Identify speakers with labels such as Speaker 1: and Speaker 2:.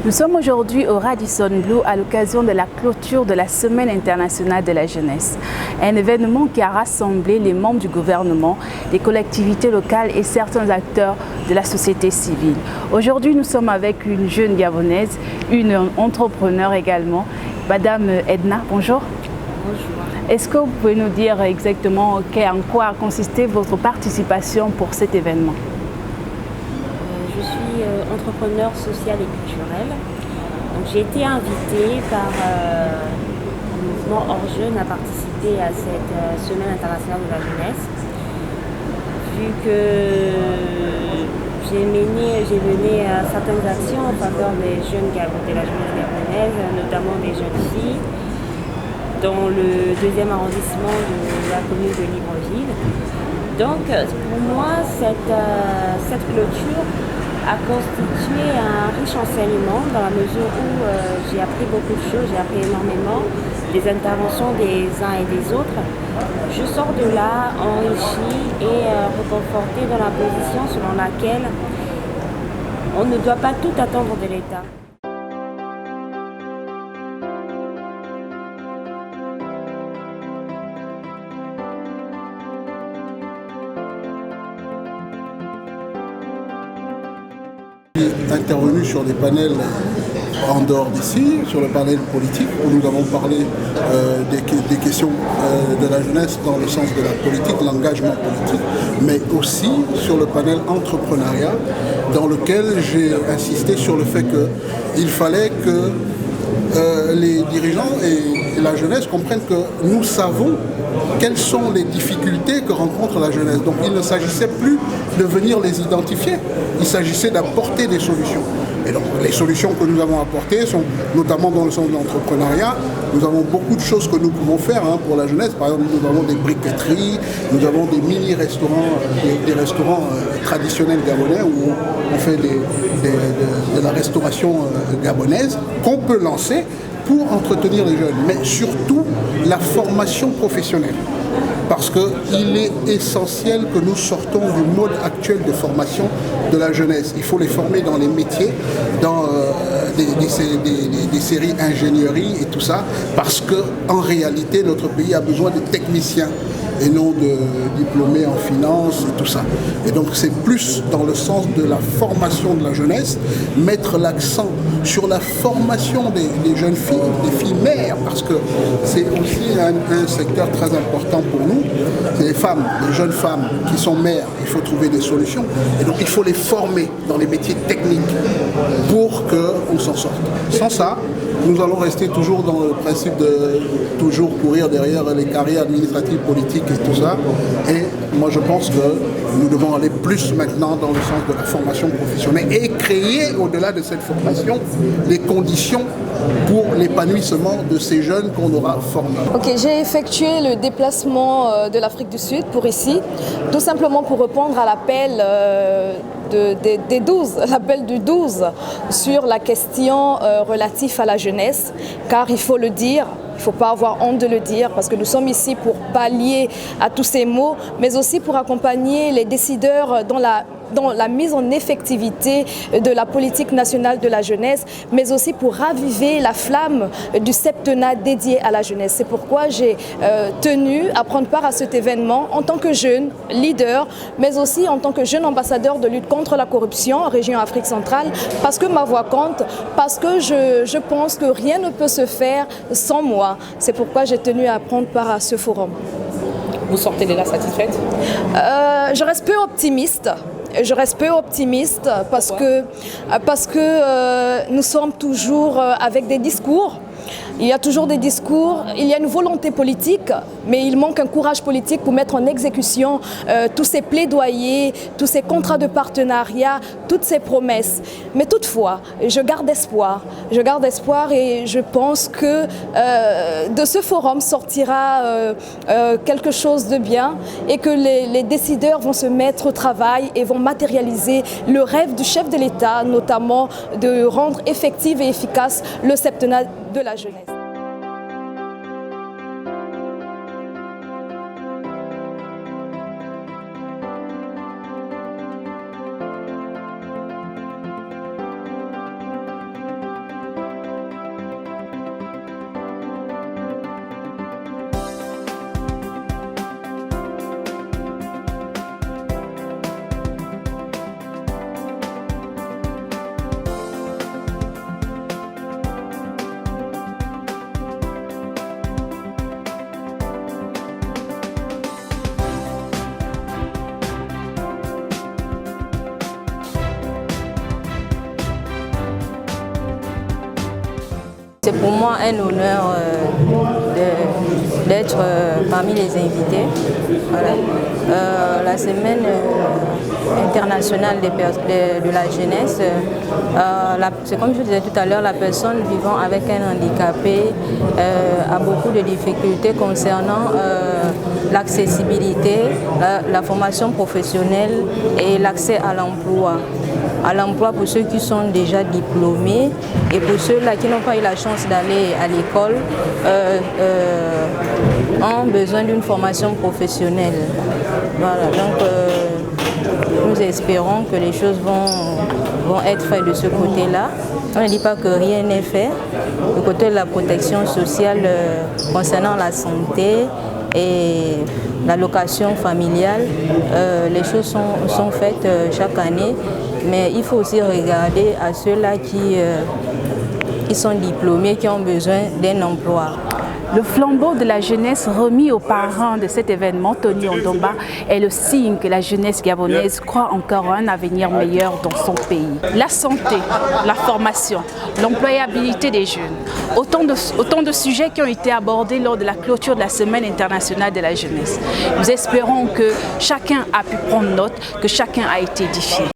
Speaker 1: Nous sommes aujourd'hui au Radisson Blu à l'occasion de la clôture de la Semaine internationale de la jeunesse. Un événement qui a rassemblé les membres du gouvernement, les collectivités locales et certains acteurs de la société civile. Aujourd'hui, nous sommes avec une jeune Gabonaise, une entrepreneur également, Madame Edna. Bonjour.
Speaker 2: Bonjour.
Speaker 1: Est-ce que vous pouvez nous dire exactement en quoi a consisté votre participation pour cet événement?
Speaker 2: Je suis entrepreneur social et culturel. J'ai été invitée par le mouvement Hors Jeunes à participer à cette Semaine internationale de la jeunesse. Vu que j'ai mené certaines actions en faveur des jeunes de la jeunesse gabonaise, notamment des jeunes filles, dans le 2e arrondissement de la commune de Libreville. Donc pour moi, cette clôture a constitué un riche enseignement dans la mesure où j'ai appris beaucoup de choses, j'ai appris énormément des interventions des uns et des autres. Je sors de là enrichie et reconfortée dans la position selon laquelle on ne doit pas tout attendre de l'État.
Speaker 3: Intervenu sur des panels en dehors d'ici, sur le panel politique, où nous avons parlé des questions de la jeunesse dans le sens de la politique, l'engagement politique, mais aussi sur le panel entrepreneuriat, dans lequel j'ai insisté sur le fait qu'il fallait que les dirigeants et la jeunesse comprennent que nous savons quelles sont les difficultés que rencontre la jeunesse. Donc il ne s'agissait plus de venir les identifier, il s'agissait d'apporter des solutions. Et donc les solutions que nous avons apportées sont notamment dans le sens de l'entrepreneuriat. Nous avons beaucoup de choses que nous pouvons faire pour la jeunesse. Par exemple, nous avons des briqueteries, nous avons des mini-restaurants, des restaurants traditionnels gabonais où on fait de la restauration gabonaise qu'on peut lancer pour entretenir les jeunes, mais surtout la formation professionnelle. Parce qu'il est essentiel que nous sortons du mode actuel de formation de la jeunesse. Il faut les former dans les métiers, dans des séries ingénierie et tout ça, parce qu'en réalité, notre pays a besoin de techniciens et non de diplômés en finance et tout ça. Et donc c'est plus dans le sens de la formation de la jeunesse, mettre l'accent sur la formation des jeunes filles, des filles mères, parce que c'est aussi un secteur très important pour nous. C'est les femmes, les jeunes femmes qui sont mères, il faut trouver des solutions. Et donc il faut les former dans les métiers techniques pour qu'on s'en sorte. Sans ça, nous allons rester toujours dans le principe de toujours courir derrière les carrières administratives, politiques et tout ça. Et moi je pense que nous devons aller plus maintenant dans le sens de la formation professionnelle et créer au-delà de cette formation les conditions pour l'épanouissement de ces jeunes qu'on aura formés.
Speaker 4: Ok, j'ai effectué le déplacement de l'Afrique du Sud pour ici, tout simplement pour répondre à l'appel des 12, l'appel du 12 sur la question relative à la jeunesse, car il faut le dire, il ne faut pas avoir honte de le dire, parce que nous sommes ici pour pallier à tous ces maux, mais aussi pour accompagner les décideurs dans la mise en effectivité de la politique nationale de la jeunesse, mais aussi pour raviver la flamme du septennat dédié à la jeunesse. C'est pourquoi j'ai tenu à prendre part à cet événement en tant que jeune leader, mais aussi en tant que jeune ambassadeur de lutte contre la corruption en région Afrique centrale, parce que ma voix compte, parce que je pense que rien ne peut se faire sans moi. C'est pourquoi j'ai tenu à prendre part à ce forum.
Speaker 5: Vous sortez de là satisfaite?
Speaker 4: Je reste peu optimiste. Je reste peu optimiste parce que nous sommes toujours avec des discours. Il y a toujours des discours, il y a une volonté politique, mais il manque un courage politique pour mettre en exécution tous ces plaidoyers, tous ces contrats de partenariat, toutes ces promesses. Mais toutefois, je garde espoir et je pense que de ce forum sortira quelque chose de bien et que les décideurs vont se mettre au travail et vont matérialiser le rêve du chef de l'État, notamment de rendre effectif et efficace le septennat de la jeunesse.
Speaker 6: C'est pour moi un honneur d'être parmi les invités. Voilà. La semaine internationale de la jeunesse, c'est comme je disais tout à l'heure, la personne vivant avec un handicapé a beaucoup de difficultés concernant l'accessibilité, la formation professionnelle et l'accès à l'emploi. À l'emploi pour ceux qui sont déjà diplômés et pour ceux-là qui n'ont pas eu la chance d'aller à l'école ont besoin d'une formation professionnelle. Voilà, donc nous espérons que les choses vont être faites de ce côté-là. On ne dit pas que rien n'est fait. Le côté de la protection sociale concernant la santé et l'allocation familiale, les choses sont faites chaque année, mais il faut aussi regarder à ceux-là qui sont diplômés, qui ont besoin d'un emploi.
Speaker 1: Le flambeau de la jeunesse remis aux parents de cet événement, Tony Ondomba, est le signe que la jeunesse gabonaise croit encore à un avenir meilleur dans son pays. La santé, la formation, l'employabilité des jeunes, autant de sujets qui ont été abordés lors de la clôture de la Semaine internationale de la jeunesse. Nous espérons que chacun a pu prendre note, que chacun a été édifié.